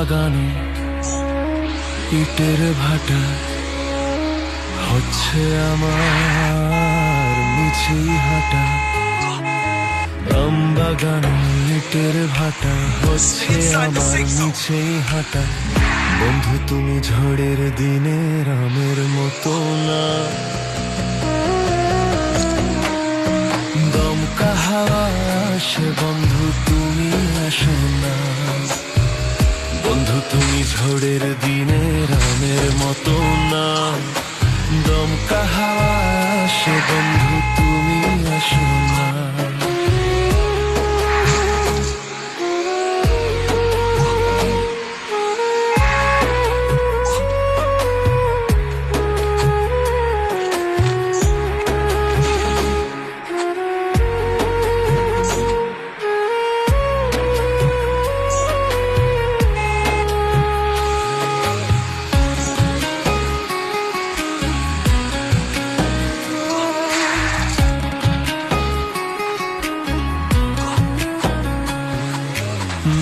বাগানে ইটের ভাটা হচ্ছে আমার মিছিল হাঁটা। আম বাগানে ইটের ভাটা হচ্ছে আমার মিছিল হাঁটা। বন্ধু তুমি ঝড়ের দিনে রামের মতো না, দমকা হাওয়া আসে বন্ধু তুমি আসো না। বন্ধু তুমি ঝড়ের দিনে রামের মতো না, দমকা হাওয়া আসে বন্ধু তুমি আসো না।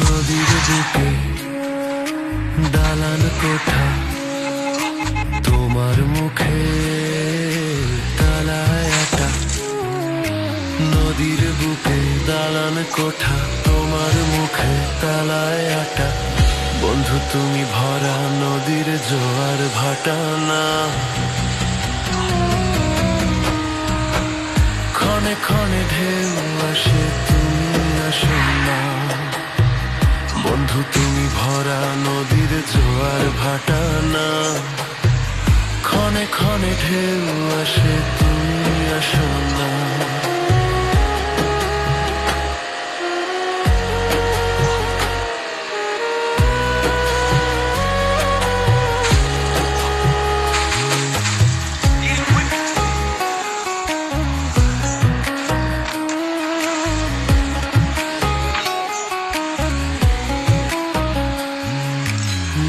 নদীর বুকে দালান কোঠা, তোমার মুখে তালায় আটা। নদীর বুকে দালান কোঠা, তোমার মুখে তালায় আটা। বন্ধু তুমি ভরা নদীর জোয়ার ভাটা না, ক্ষণে ক্ষণে ঢেউ আসে তুমি আসো না। বন্ধু তুমি ভরা নদীর জোয়ার ভাটা না, ক্ষণে ক্ষণে ঢেউ আসে তুমি আসো না।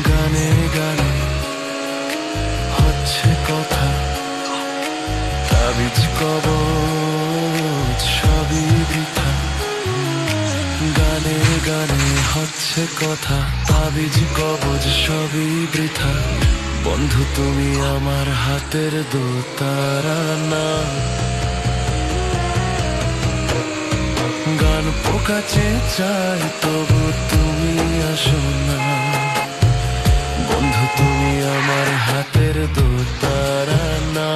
গানে গানে হচ্ছে কথা, তাবিজ কবচ সবই বৃথা। গানে গানে হচ্ছে কথা, তাবিজ কবচ সবই বৃথা। বন্ধু তুমি আমার হাতের দোতারা না, গান পোকাচে চাই তবু তুমি আসো না। বন্ধু তুমি আমার হাতের দোতারা না,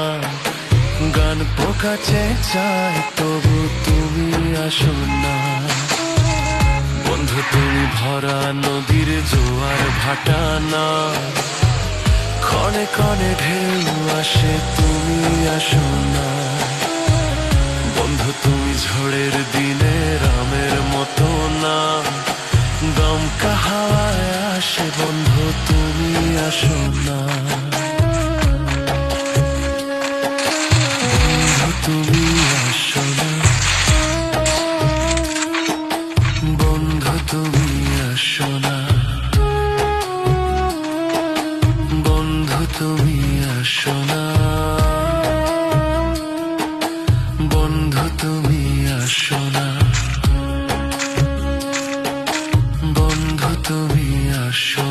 গান পোকাচে চাই তবু তুমি আসো না। বন্ধু তুমি ভরা নদীর জোয়ার ভাটা না, ক্ষণে ক্ষণে ঢেউ আসে তুমি আসো না। বন্ধু তুমি ঝড়ের দিনে রামের মতো না, দমকা হাওয়ায় আসে বন্ধু তুমি আসো না। বন্ধু তুমি আসো না, বন্ধু তুমি আসো না, বন্ধু তুমি আসো না, বন্ধু তুমি আসো না, বন্ধু তুমি আসো।